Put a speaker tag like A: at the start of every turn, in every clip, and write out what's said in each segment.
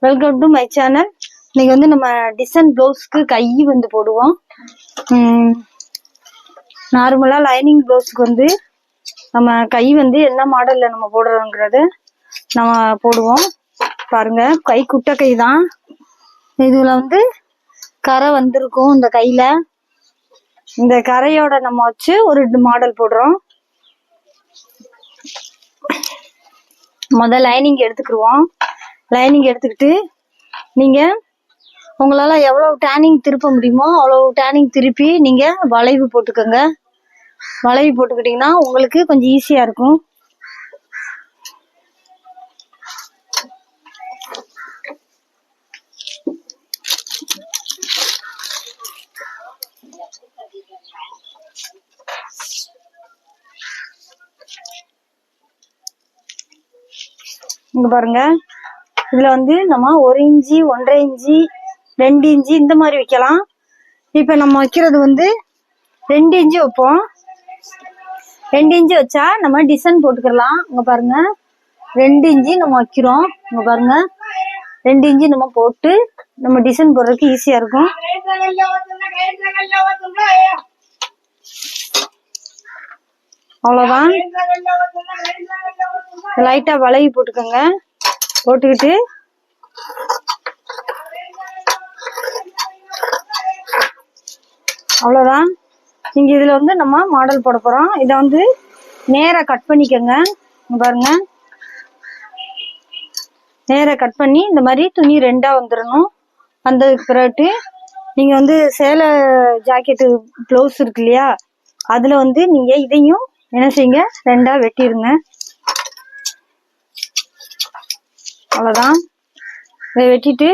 A: Welcome to my channel. இன்னைக்கு வந்து நம்ம டிசைன் ப்ளவுஸ்க்கு கை வந்து போடுவோம். நார்மலா லைனிங் ப்ளவுஸ்க்கு வந்து நம்ம கை வந்து என்ன மாடல்ல நம்ம போடுறோங்கிறத நம்ம போடுவோம். பாருங்க, கை குட்டை கை தான். இதுல வந்து கரை வந்திருக்கும். இந்த கையில இந்த கரையோட நம்ம வச்சு ஒரு மாடல் போடுறோம். முதல் லைனிங் எடுத்துக்கிடுவோம். லைனிங் எடுத்துக்கிட்டு நீங்க உங்களால எவ்வளவு டேனிங் திருப்ப முடியுமோ அவ்வளவு டேனிங் திருப்பி நீங்க வளைவு போட்டுக்கோங்க. வளைவு போட்டுக்கிட்டீங்கன்னா உங்களுக்கு கொஞ்சம் ஈஸியா இருக்கும். இங்க பாருங்க, இதுல வந்து நம்ம 1 இன்ச்சு 1.5 இன்ச்சு 2 இன்ச்சு இந்த மாதிரி வைக்கலாம். இப்ப நம்ம வைக்கிறது வந்து 2 இன்ச்சு வைப்போம். 2 இன்ச்சு வச்சா நம்ம டிசைன் போட்டுக்கலாம். இங்க பாருங்க, 2 இன்ச்சு நம்ம வைக்கிறோம். இங்க பாருங்க, 2 இன்ச்சு நம்ம போட்டு நம்ம டிசைன் போடுறதுக்கு ஈஸியா இருக்கும். அவ்வளவுதான். லைட்டா வளைவி போட்டுக்கோங்க. போட்டுக்கிட்டு அவ்வளவுதான். நீங்க இதுல வந்து நம்ம மாடல் போட போறோம். இத வந்து நேரா கட் பண்ணிக்கோங்க. பாருங்க, நேரா கட் பண்ணி இந்த மாதிரி துணி 2ஆ வந்துடணும். வந்ததுக்கு பிறகு நீங்க வந்து சேலை ஜாக்கெட்டு பிளவுஸ் இருக்கு இல்லையா, அதுல வந்து நீங்க இதையும் என்ன செய்யுங்க, 2ஆ வெட்டிடுங்க. அவ்வளவுதான். இதை வெட்டிட்டு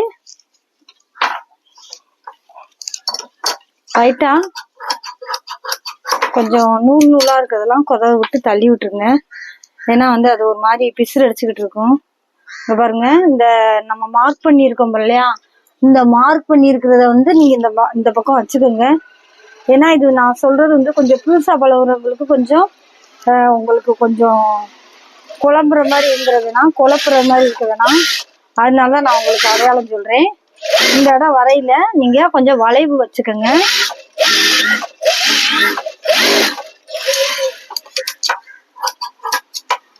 A: லைட்டா கொஞ்சம் நூல் நூலா இருக்கிறதெல்லாம் கொதவை விட்டு தள்ளி விட்டுருங்க. ஏன்னா வந்து அது ஒரு மாதிரி பிசுறு அடிச்சுக்கிட்டு இருக்கும். இங்க பாருங்க, இந்த நம்ம மார்க் பண்ணியிருக்கோம் இல்லையா, இந்த மார்க் பண்ணியிருக்கிறத வந்து நீங்க இந்த பக்கம் வச்சுக்கோங்க. ஏன்னா இது நான் சொல்றது வந்து கொஞ்சம் புதுசா பழகுறவங்களுக்கு கொஞ்சம் உங்களுக்கு கொஞ்சம் குழம்புற மாதிரி இருக்கிறதுனா, குழப்புற மாதிரி இருக்கிறதுனா, அதனால நான் உங்களுக்கு அடையாளம் சொல்றேன். இந்த இடம் வரையில நீங்க கொஞ்சம் வளைவு வச்சுக்கோங்க.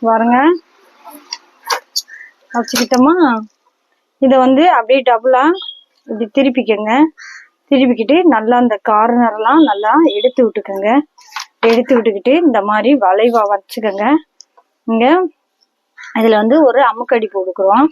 A: பாருங்க, வச்சுக்கிட்டோமா. இத வந்து அப்படியே டபுளா இப்படி திருப்பிக்கோங்க. திருப்பிக்கிட்டு நல்லா அந்த கார்னர்லாம் நல்லா எடுத்து விட்டுக்கோங்க. எடுத்து விட்டுக்கிட்டு இந்த மாதிரி வளைவா வச்சுக்கோங்க. இங்க இதுல வந்து ஒரு அமுக்கடி போட்டுக்கிறோம்.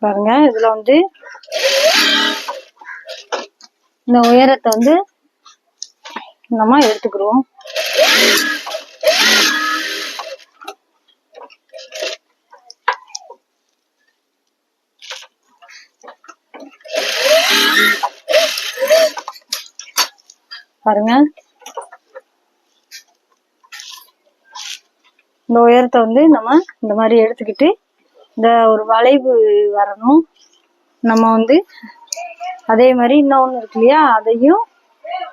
A: பாருங்க, இதுல வந்து இந்த உயரத்தை வந்து நம்ம எடுத்துக்கிறோம். பாருங்க, இந்த உயரத்தை வந்து நம்ம இந்த மாதிரி எடுத்துக்கிட்டு இந்த ஒரு வளைவு வரணும். நம்ம வந்து அதே மாதிரி இன்னொன்னு இருக்கு இல்லையா, அதையும்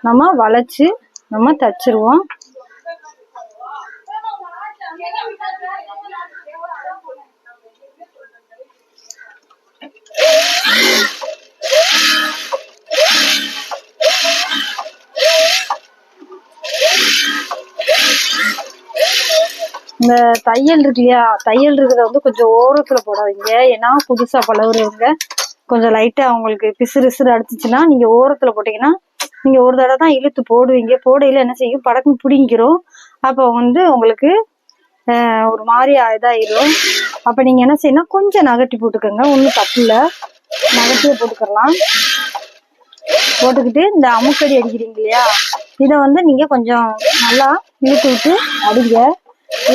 A: நம்ம வளைச்சு நம்ம தச்சிருவோம். இந்த தையல் இருக்கு இல்லையா, தையல் இருக்கிறத வந்து கொஞ்சம் ஓரத்துல போடாதீங்க. ஏன்னா புதுசா பழகுறவங்க கொஞ்சம் லைட்டா அவங்களுக்கு பிசுறு அடிச்சுச்சுன்னா நீங்க ஓரத்துல போட்டீங்கன்னா நீங்க ஒரு தடவை தான் இழுத்து போடுவீங்க. போடையில என்ன செய்யும், படக்குன்னு பிடிங்கிரும். அப்ப வந்து உங்களுக்கு ஒரு மாதிரி இதாயிரும். அப்ப நீங்க என்ன செய்யணும், கொஞ்சம் நகட்டி போட்டுக்கோங்க. ஒன்றும் தப்பு இல்லை, நகட்டியே போட்டுக்கலாம். போட்டுக்கிட்டு இந்த அமுக்கடி அடிக்கிறீங்க இல்லையா, இதை வந்து நீங்க கொஞ்சம் நல்லா இழுத்து விட்டு அடிங்க.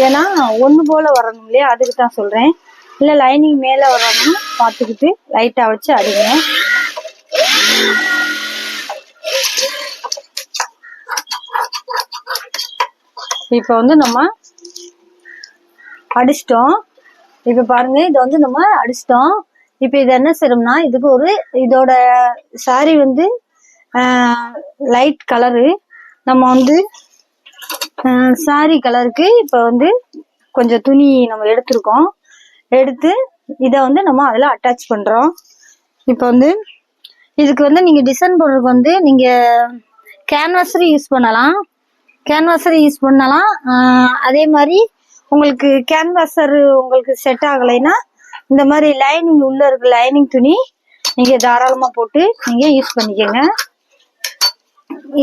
A: ஏன்னா ஒண்ணு போல வரணும் இல்லையா, அதுக்கு தான் சொல்றேன். இல்ல லைனிங் மேல வரணும் பார்த்துக்கிட்டு லைட்டா வச்சு அடிங்க. இப்ப வந்து நம்ம அடிச்சிட்டோம். இப்ப பாருங்க, இதை வந்து நம்ம அடிச்சிட்டோம். இப்ப இது என்ன செய்யறோம்னா, இதுக்கு ஒரு இதோட சாரி வந்து லைட் கலரு. நம்ம வந்து சாரி கலருக்கு இப்ப வந்து கொஞ்சம் துணி நம்ம எடுத்திருக்கோம். எடுத்து இதை வந்து நம்ம அதில் அட்டாச் பண்றோம். இப்ப வந்து இதுக்கு வந்து நீங்க டிசைன் போடுறதுக்கு வந்து நீங்க கேன்வாஸர் யூஸ் பண்ணலாம். அதே மாதிரி உங்களுக்கு கேன்வாஸர் உங்களுக்கு செட் ஆகலைன்னா இந்த மாதிரி லைனிங் உள்ள இருக்க லைனிங் துணி நீங்க தாராளமா போட்டு நீங்க யூஸ் பண்ணிக்கோங்க.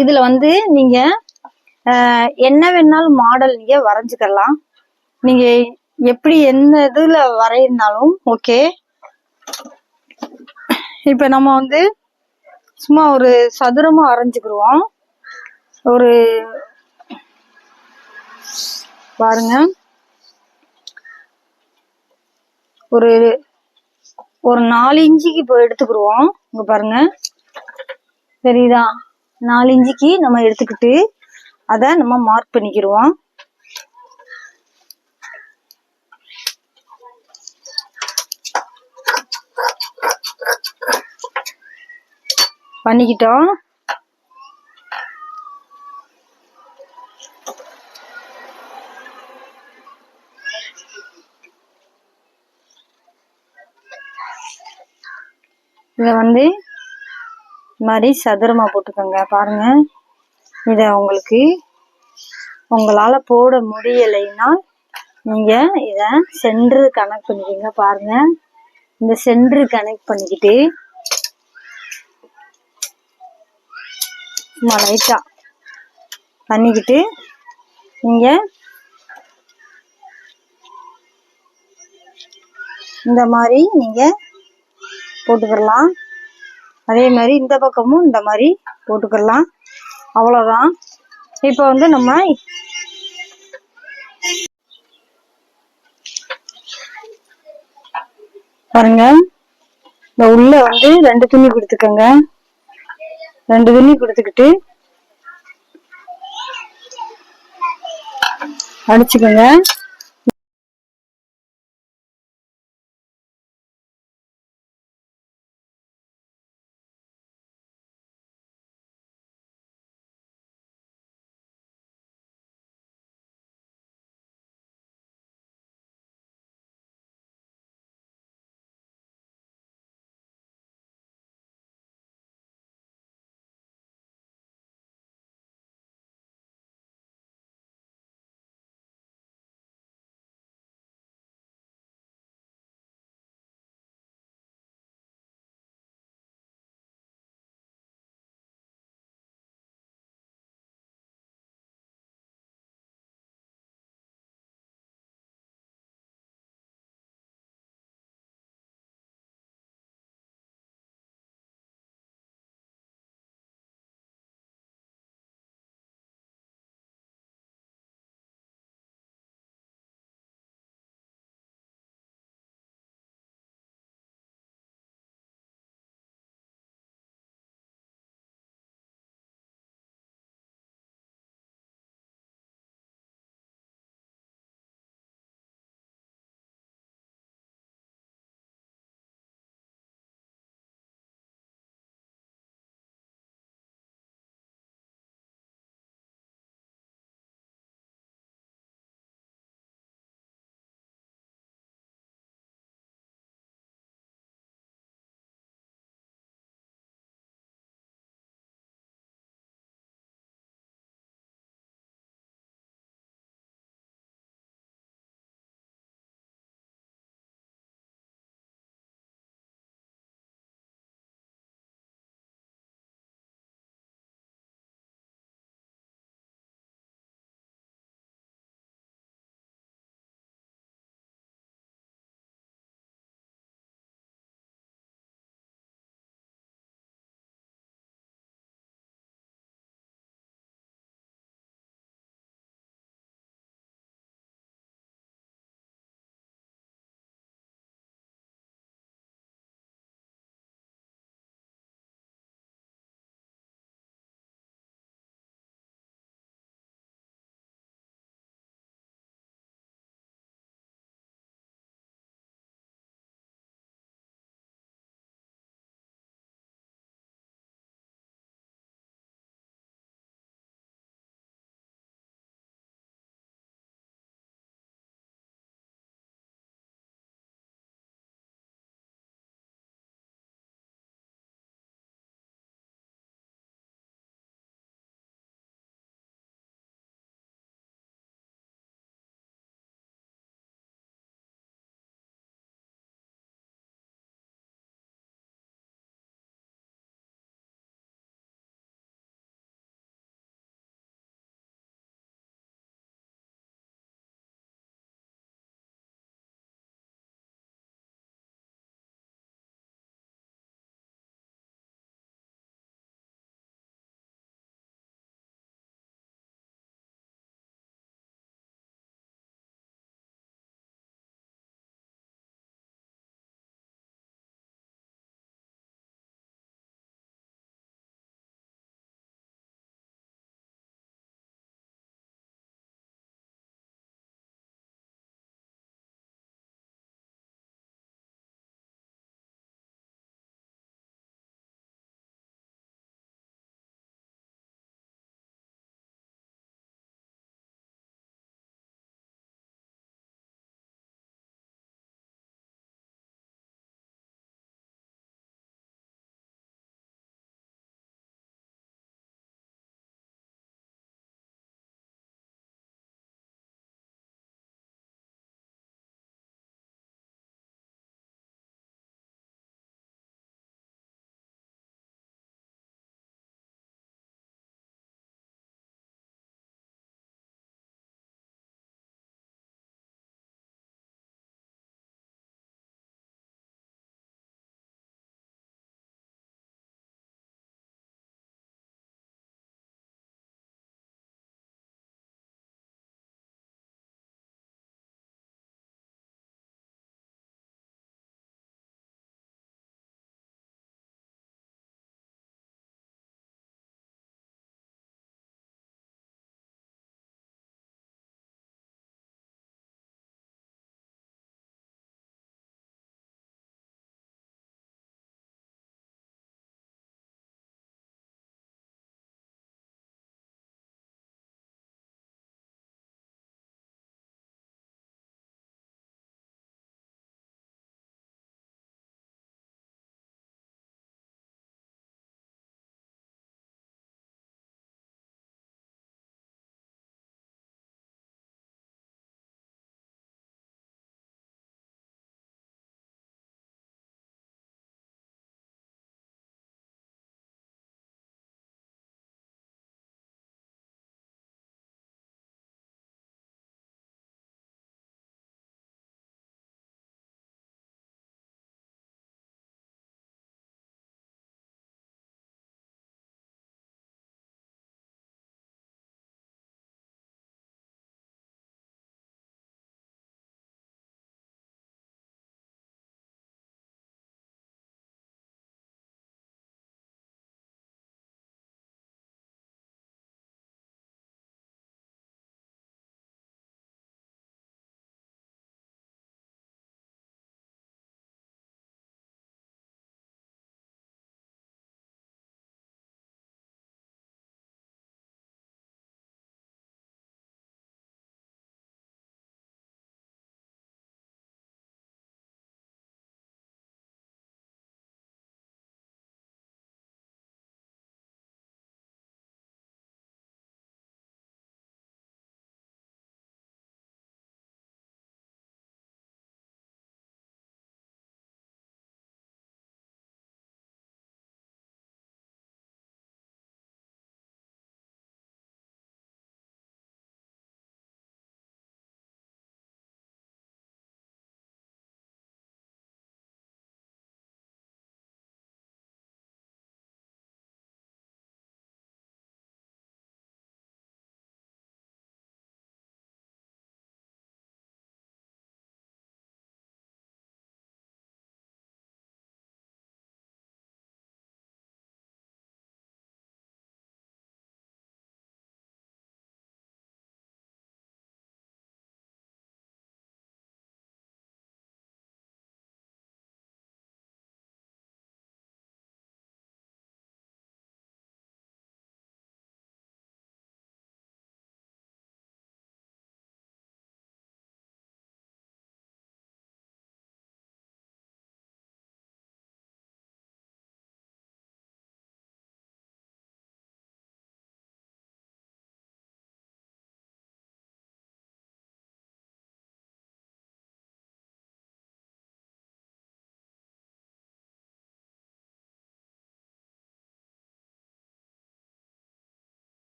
A: இதுல வந்து நீங்க என்ன வேணாலும் மாடல் நீங்க வரைஞ்சுக்கலாம். நீங்க எப்படி என்ன இதுல வரையினாலும் ஓகே. இப்ப நம்ம வந்து சும்மா ஒரு சதுரமா வரைஞ்சுக்கிடுவோம். ஒரு பாருங்க, ஒரு 4 இன்ச்சுக்கு இப்போ எடுத்துக்கிடுவோம். இங்க பாருங்க, சரிதா? 4 இன்ச்சுக்கு நம்ம எடுத்துக்கிட்டு அதை நம்ம மார்க் பண்ணிக்கிடுவோம். பண்ணிக்கிட்டோம். இதை வந்து இந்த மாதிரி சதுரமா போட்டுக்கோங்க. பாருங்க, இதை உங்களால போட முடியலைன்னா நீங்க இதை சென்டர் கனெக்ட் பண்ணிக்கோங்க. பாருங்க, இந்த சென்டர் கனெக்ட் பண்ணிக்கிட்டு சும்மா லைட்டா பண்ணிக்கிட்டு நீங்க இந்த மாதிரி நீங்க போட்டுக்கலாம். அதே மாதிரி இந்த பக்கமும் இந்த மாதிரி போட்டுக்கலாம். அவ்வளவுதான். இப்ப வந்து நம்ம பாருங்க, இந்த உள்ள வந்து 2 துணி கொடுத்துக்கோங்க. 2 துணி கொடுத்துக்கிட்டு அடிச்சுக்கோங்க.